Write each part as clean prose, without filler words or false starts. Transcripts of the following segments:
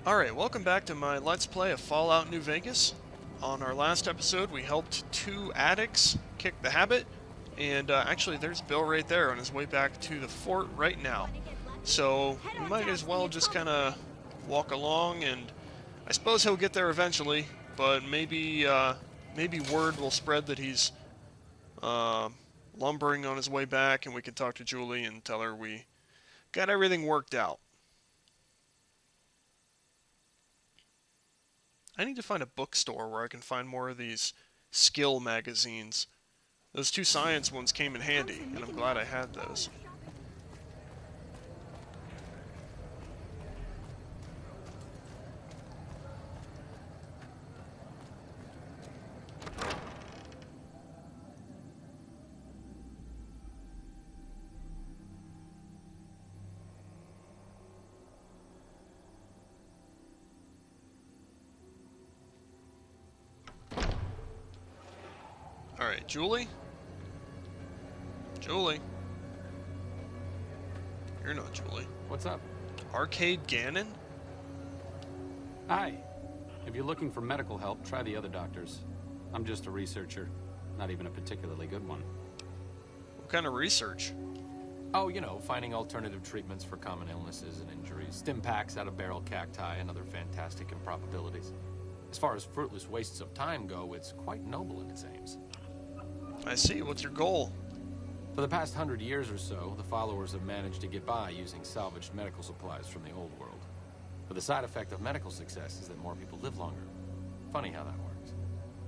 Alright, welcome back to my Let's Play of Fallout New Vegas. On our last episode, we helped two addicts kick the habit, and actually there's Bill right there on his way back to the fort right now. So, we might as well just kind of walk along, and I suppose he'll get there eventually, but maybe word will spread that he's lumbering on his way back, and we can talk to Julie and tell her we got everything worked out. I need to find a bookstore where I can find more of these skill magazines. Those two science ones came in handy, and I'm glad I had those. Alright, Julie? Julie? You're not Julie. What's up? Arcade Gannon? Hi. If you're looking for medical help, try the other doctors. I'm just a researcher, not even a particularly good one. What kind of research? Oh, you know, finding alternative treatments for common illnesses and injuries, stim packs out of barrel cacti, and other fantastic improbabilities. As far as fruitless wastes of time go, it's quite noble in its aims. I see. What's your goal? For the past 100 years or so, the followers have managed to get by using salvaged medical supplies from the old world. But the side effect of medical success is that more people live longer. Funny how that works.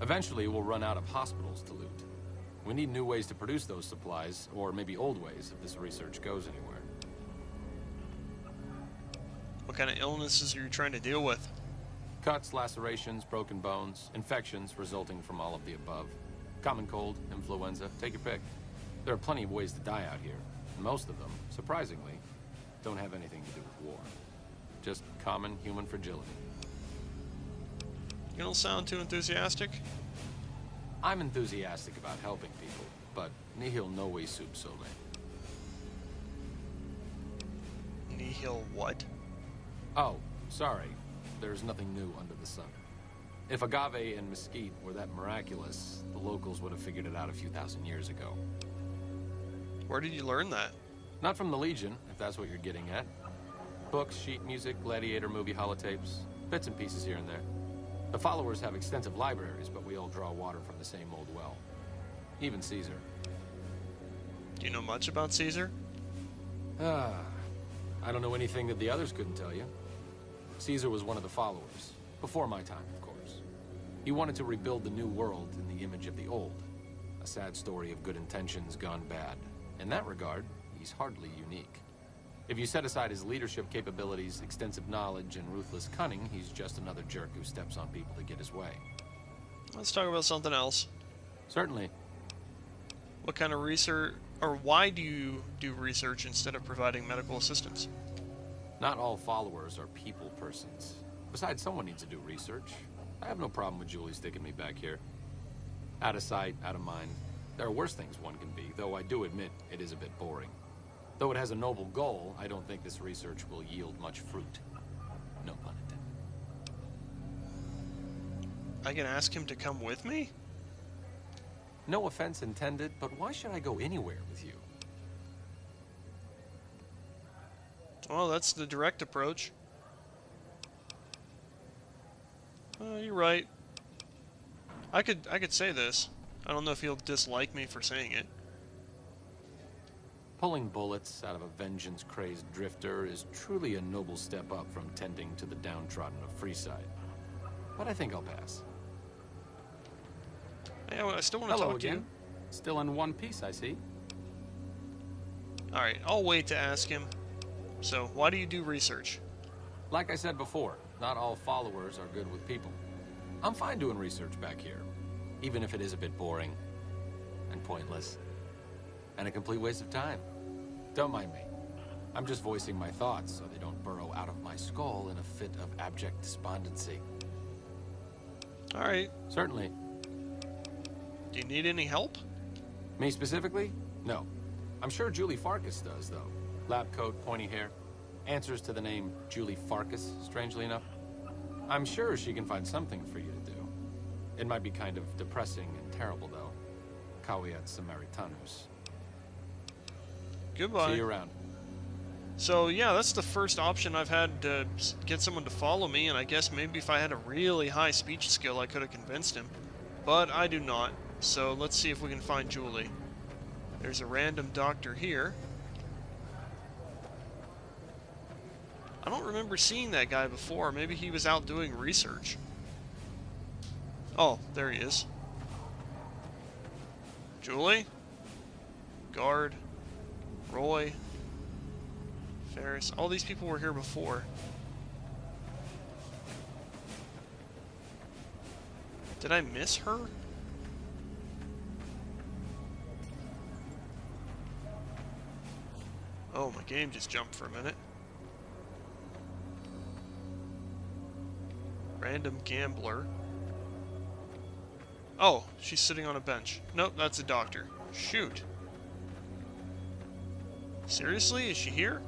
Eventually, we'll run out of hospitals to loot. We need new ways to produce those supplies, or maybe old ways if this research goes anywhere. What kind of illnesses are you trying to deal with? Cuts, lacerations, broken bones, infections resulting from all of the above. Common cold, influenza, take your pick. There are plenty of ways to die out here. And most of them, surprisingly, don't have anything to do with war. Just common human fragility. You don't sound too enthusiastic. I'm enthusiastic about helping people, but nihil novi sub sole. Nihil what? Oh, sorry. There's nothing new under the sun. If agave and mesquite were that miraculous, the locals would have figured it out a few thousand years ago. Where did you learn that? Not from the Legion, if that's what you're getting at. Books, sheet music, gladiator movie holotapes, bits and pieces here and there. The followers have extensive libraries, but we all draw water from the same old well. Even Caesar. Do you know much about Caesar? I don't know anything that the others couldn't tell you. Caesar was one of the followers, before my time, of course. He wanted to rebuild the new world in the image of the old. A sad story of good intentions gone bad. In that regard, he's hardly unique. If you set aside his leadership capabilities, extensive knowledge, and ruthless cunning, he's just another jerk who steps on people to get his way. Let's talk about something else. Certainly. What kind of research, or why do you do research instead of providing medical assistance? Not all followers are people persons. Besides, someone needs to do research. I have no problem with Julie sticking me back here. Out of sight, out of mind. There are worse things one can be, though I do admit it is a bit boring. Though it has a noble goal, I don't think this research will yield much fruit. No pun intended. I can ask him to come with me? No offense intended, but why should I go anywhere with you? Well, that's the direct approach. You're right. I could say this. I don't know if he'll dislike me for saying it. Pulling bullets out of a vengeance-crazed drifter is truly a noble step up from tending to the downtrodden of Freeside. But I think I'll pass. Yeah, well, I still want to talk to you. Still in one piece, I see. Alright, I'll wait to ask him. So, why do you do research? Like I said before, not all followers are good with people. I'm fine doing research back here, even if it is a bit boring and pointless and a complete waste of time. Don't mind me. I'm just voicing my thoughts so they don't burrow out of my skull in a fit of abject despondency. Alright. Certainly. Do you need any help? Me specifically? No. I'm sure Julie Farkas does, though. Lab coat, pointy hair. Answers to the name Julie Farkas, strangely enough. I'm sure she can find something for you to do. It might be kind of depressing and terrible, though. Caveat Samaritanus. Goodbye. See you around. So yeah, that's the first option I've had to get someone to follow me, and I guess maybe if I had a really high speech skill I could have convinced him. But I do not, so let's see if we can find Julie. There's a random doctor here. I don't remember seeing that guy before. Maybe he was out doing research. Oh, there he is. Julie? Guard. Roy. Ferris. All these people were here before. Did I miss her? Oh, my game just jumped for a minute. Random gambler. Oh, she's sitting on a bench. Nope, that's a doctor. Shoot. Seriously? Is she here?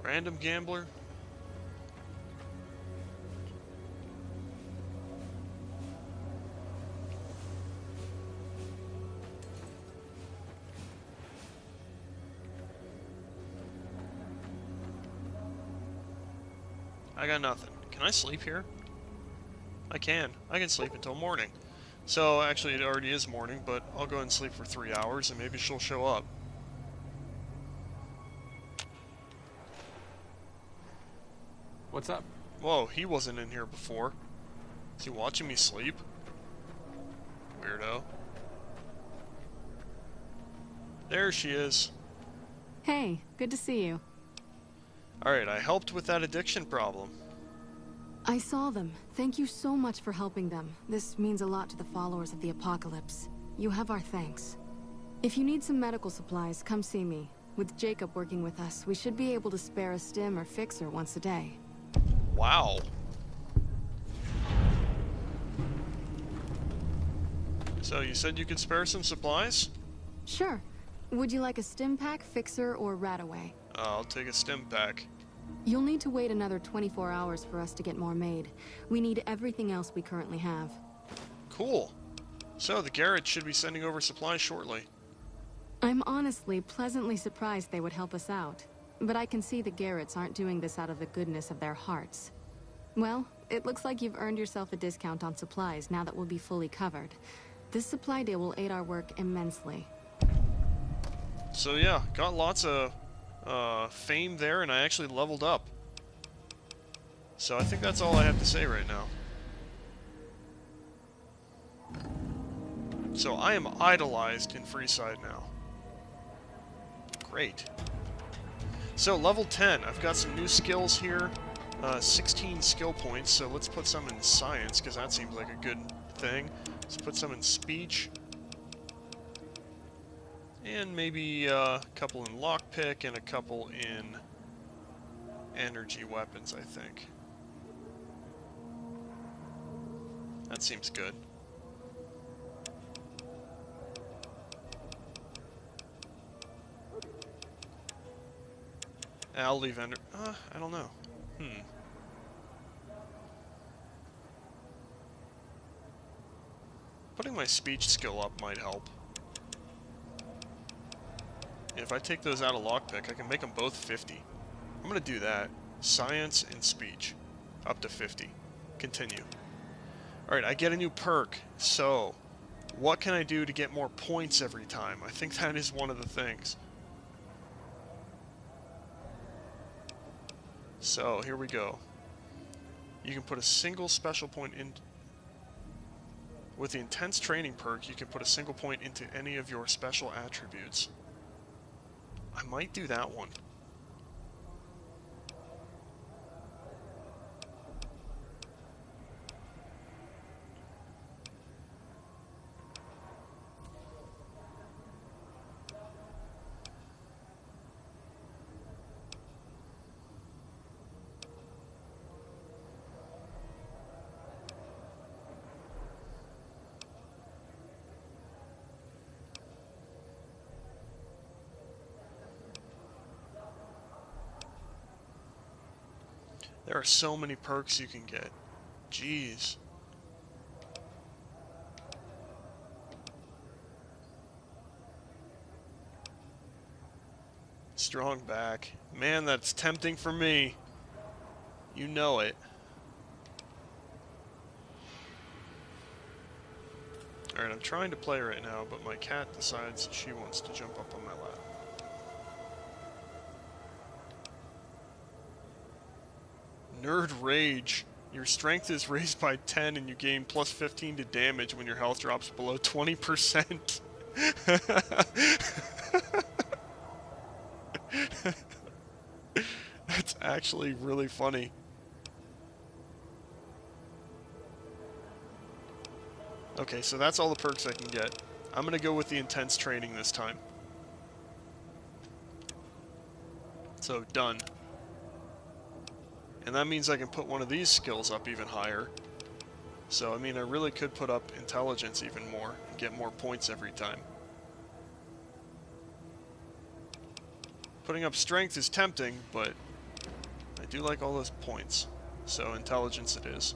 Random gambler? I got nothing. Can I sleep here? I can. I can sleep until morning. So, actually, it already is morning, but I'll go and sleep for 3 hours, and maybe she'll show up. What's up? Whoa, he wasn't in here before. Is he watching me sleep? Weirdo. There she is. Hey, good to see you. Alright, I helped with that addiction problem. I saw them. Thank you so much for helping them. This means a lot to the followers of the Apocalypse. You have our thanks. If you need some medical supplies, come see me. With Jacob working with us, we should be able to spare a stim or fixer once a day. Wow. So, you said you could spare some supplies? Sure. Would you like a stim pack, fixer, or Rataway? I'll take a stim pack. You'll need to wait another 24 hours for us to get more made. We need everything else we currently have. Cool. So, the Garrets should be sending over supplies shortly. I'm honestly pleasantly surprised they would help us out. But I can see the Garrets aren't doing this out of the goodness of their hearts. Well, it looks like you've earned yourself a discount on supplies now that we'll be fully covered. This supply deal will aid our work immensely. So yeah, got lots of fame there, and I actually leveled up. So I think that's all I have to say right now. So I am idolized in Freeside now. Great. So level 10, I've got some new skills here. 16 skill points, so let's put some in science, because that seems like a good thing. Let's put some in speech. And maybe a couple in lockpick and a couple in energy weapons, I think. That seems good. I'll leave I don't know. Putting my speech skill up might help. If I take those out of lockpick, I can make them both 50. I'm gonna do that. Science and speech. Up to 50. Continue. Alright, I get a new perk. So, what can I do to get more points every time? I think that is one of the things. So, here we go. You can put a single special point in... With the intense training perk, you can put a single point into any of your special attributes. I might do that one. There are so many perks you can get. Jeez. Strong back. Man, that's tempting for me. You know it. Alright, I'm trying to play right now, but my cat decides she wants to jump up on my lap. Nerd Rage. Your strength is raised by 10 and you gain plus 15 to damage when your health drops below 20%. That's actually really funny. Okay, so that's all the perks I can get. I'm gonna go with the intense training this time. So, done. And that means I can put one of these skills up even higher. So, I mean, I really could put up intelligence even more and get more points every time. Putting up strength is tempting, but I do like all those points. So, intelligence it is.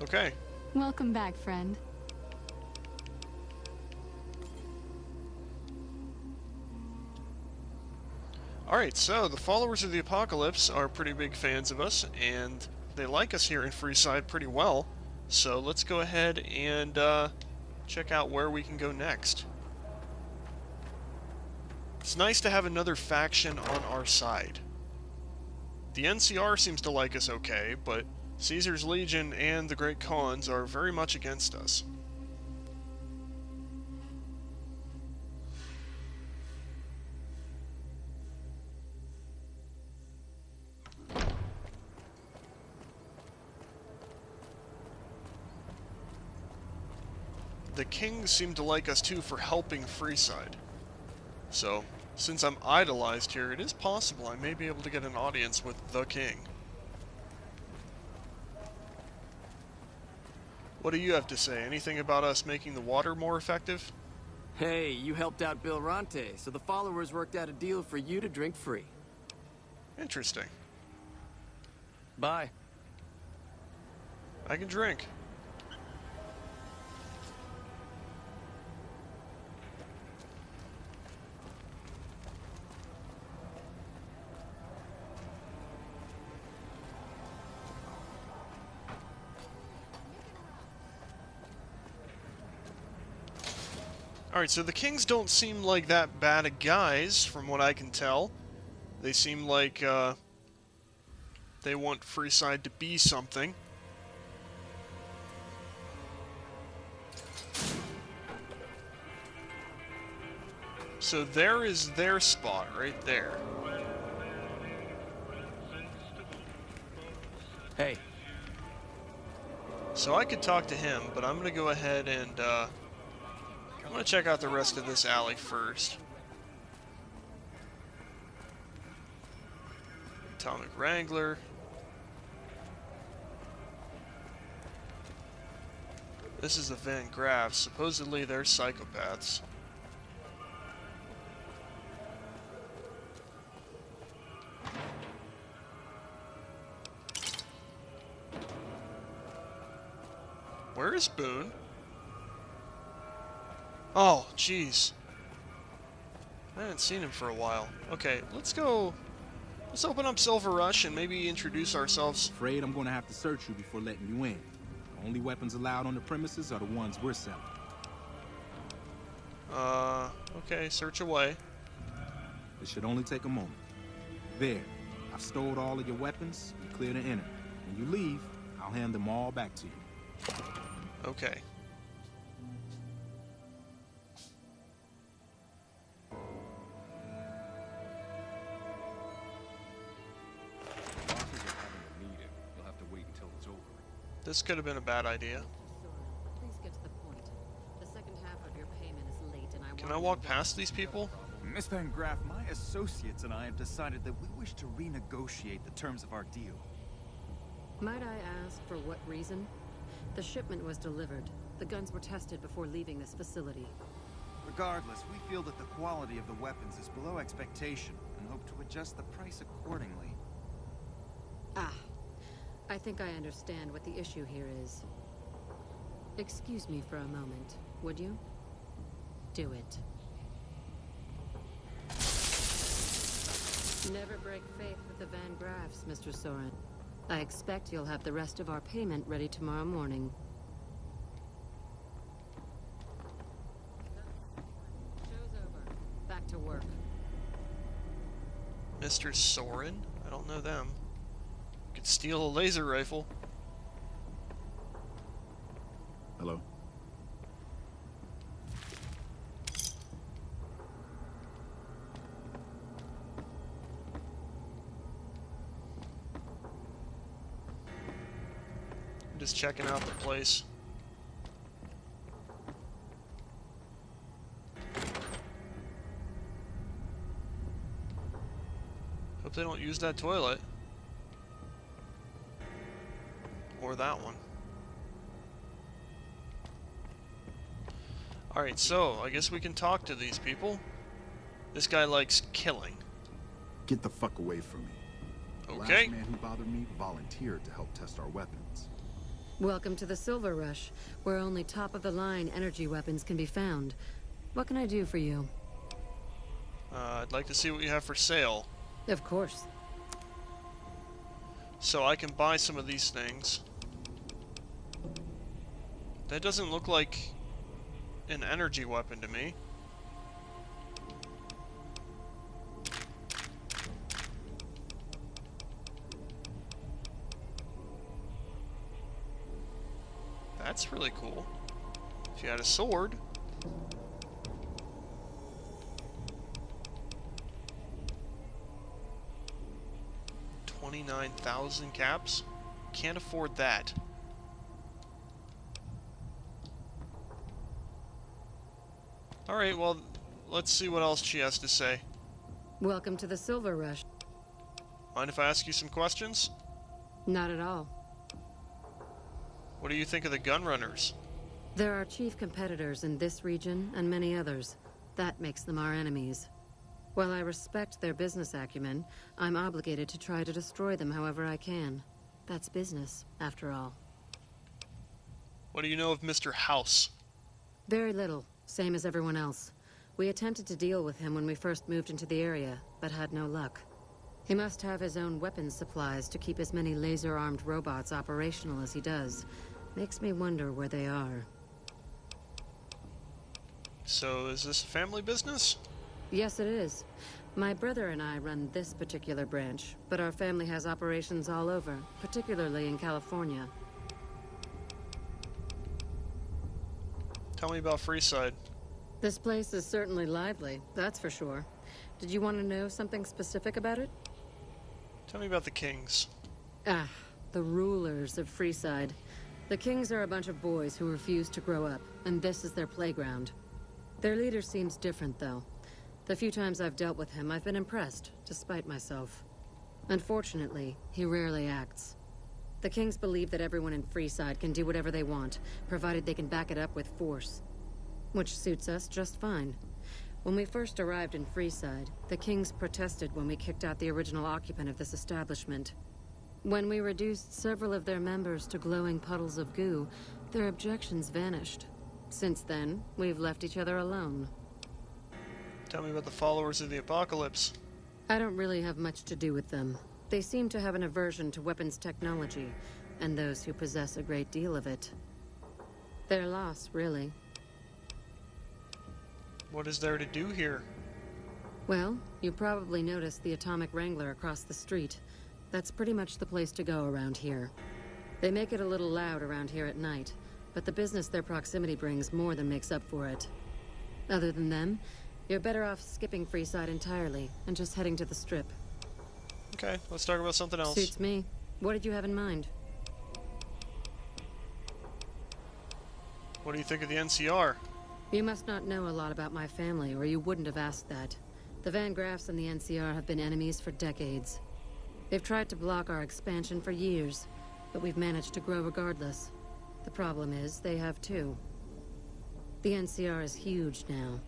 Okay. Welcome back, friend. Alright, so the followers of the Apocalypse are pretty big fans of us, and they like us here in Freeside pretty well. So let's go ahead and check out where we can go next. It's nice to have another faction on our side. The NCR seems to like us okay, but Caesar's Legion and the Great Khans are very much against us. The kings seem to like us too for helping Freeside. So, since I'm idolized here, it is possible I may be able to get an audience with the king. What do you have to say? Anything about us making the water more effective? Hey, you helped out Bill Ronte, so the followers worked out a deal for you to drink free. Interesting. Bye. I can drink. Alright, so the kings don't seem like that bad of guys, from what I can tell. They seem like, they want Freeside to be something. So there is their spot, right there. Hey. So I could talk to him, but I'm gonna go ahead and, I'm gonna check out the rest of this alley first. Atomic Wrangler. This is the Van Graff. Supposedly they're psychopaths. Where is Boone? Oh, jeez. I haven't seen him for a while. Okay, let's go. Let's open up Silver Rush and maybe introduce ourselves. Afraid I'm gonna have to search you before letting you in. The only weapons allowed on the premises are the ones we're selling. Okay, search away. It should only take a moment. There. I've stored all of your weapons. You're clear to enter. When you leave, I'll hand them all back to you. Okay. This could have been a bad idea. Please get to the point. The second half of your payment is late, and Can I walk past these people? Miss Van Graff, my associates and I have decided that we wish to renegotiate the terms of our deal. Might I ask for what reason? The shipment was delivered. The guns were tested before leaving this facility. Regardless, we feel that the quality of the weapons is below expectation and hope to adjust the price accordingly. Ah, I think I understand what the issue here is. Excuse me for a moment, would you? Do it. Never break faith with the Van Graffs, Mr. Soren. I expect you'll have the rest of our payment ready tomorrow morning. Show's over. Back to work. Mr. Soren? I don't know them. Could steal a laser rifle. Hello? I'm just checking out the place. Hope they don't use that toilet. Or that one. Alright, so I guess we can talk to these people. This guy likes killing. Get the fuck away from me. The Okay. last man who bothered me volunteered to help test our weapons. Welcome to the Silver Rush, where only top-of-the-line energy weapons can be found. What can I do for you? I'd like to see what you have for sale. Of course. So I can buy some of these things. That doesn't look like an energy weapon to me. That's really cool. If you had a sword. $29,000 caps? Can't afford that. Alright, well, let's see what else she has to say. Welcome to the Silver Rush. Mind if I ask you some questions? Not at all. What do you think of the gun runners? There are chief competitors in this region and many others. That makes them our enemies. While I respect their business acumen, I'm obligated to try to destroy them however I can. That's business, after all. What do you know of Mr. House? Very little, same as everyone else. We attempted to deal with him when we first moved into the area, but had no luck. He must have his own weapons supplies to keep as many laser-armed robots operational as he does. Makes me wonder where they are. So, is this a family business? Yes, it is. My brother and I run this particular branch, but our family has operations all over, particularly in California. Tell me about Freeside. This place is certainly lively, that's for sure. Did you want to know something specific about it? Tell me about the Kings. Ah, the rulers of Freeside. The Kings are a bunch of boys who refuse to grow up, and this is their playground. Their leader seems different, though. The few times I've dealt with him, I've been impressed, despite myself. Unfortunately, he rarely acts. The Kings believe that everyone in Freeside can do whatever they want, provided they can back it up with force. Which suits us just fine. When we first arrived in Freeside, the Kings protested when we kicked out the original occupant of this establishment. When we reduced several of their members to glowing puddles of goo, their objections vanished. Since then, we've left each other alone. Tell me about the followers of the Apocalypse. I don't really have much to do with them. They seem to have an aversion to weapons technology, and those who possess a great deal of it. Their loss, really. What is there to do here? Well, you probably noticed the Atomic Wrangler across the street. That's pretty much the place to go around here. They make it a little loud around here at night, but the business their proximity brings more than makes up for it. Other than them, you're better off skipping Freeside entirely and just heading to the Strip. Okay, let's talk about something else. Suits me. What did you have in mind? What do you think of the NCR? You must not know a lot about my family, or you wouldn't have asked that. The Van Graffs and the NCR have been enemies for decades. They've tried to block our expansion for years, but we've managed to grow regardless. The problem is, they have too. The NCR is huge now.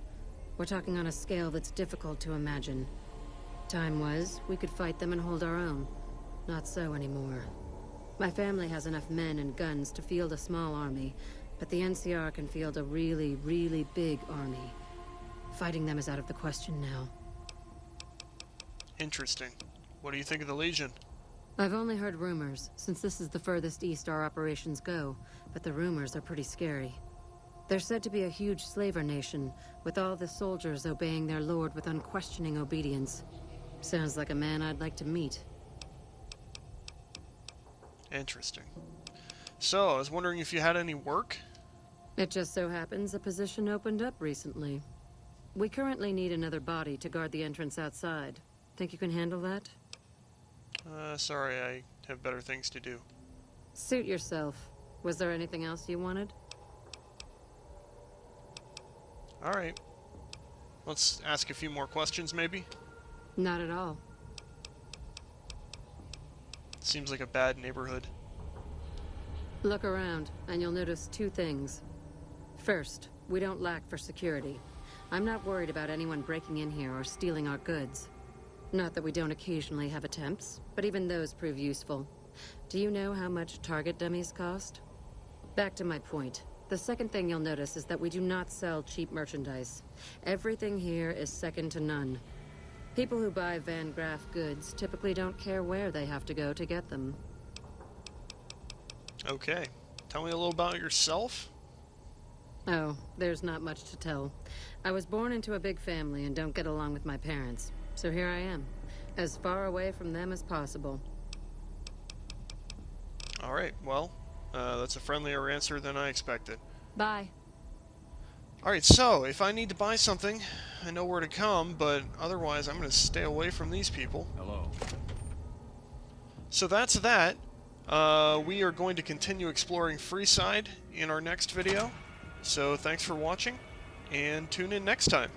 We're talking on a scale that's difficult to imagine. Time was, we could fight them and hold our own. Not so anymore. My family has enough men and guns to field a small army, but the NCR can field a really, really big army. Fighting them is out of the question now. Interesting. What do you think of the Legion? I've only heard rumors, since this is the furthest east our operations go, but the rumors are pretty scary. They're said to be a huge slaver nation, with all the soldiers obeying their lord with unquestioning obedience. Sounds like a man I'd like to meet. Interesting. So, I was wondering if you had any work? It just so happens a position opened up recently. We currently need another body to guard the entrance outside. Think you can handle that? Sorry, I have better things to do. Suit yourself. Was there anything else you wanted? Alright. Let's ask a few more questions, maybe? Not at all. Seems like a bad neighborhood. Look around, and you'll notice two things. First, we don't lack for security. I'm not worried about anyone breaking in here or stealing our goods. Not that we don't occasionally have attempts, but even those prove useful. Do you know how much target dummies cost? Back to my point. The second thing you'll notice is that we do not sell cheap merchandise. Everything here is second to none. People who buy Van Graff goods typically don't care where they have to go to get them. Okay. Tell me a little about yourself? Oh, there's not much to tell. I was born into a big family and don't get along with my parents. So here I am, as far away from them as possible. Alright, well, that's a friendlier answer than I expected. Bye. Alright, so, if I need to buy something, I know where to come, but otherwise I'm going to stay away from these people. Hello. So that's that. We are going to continue exploring Freeside in our next video. So thanks for watching, and tune in next time.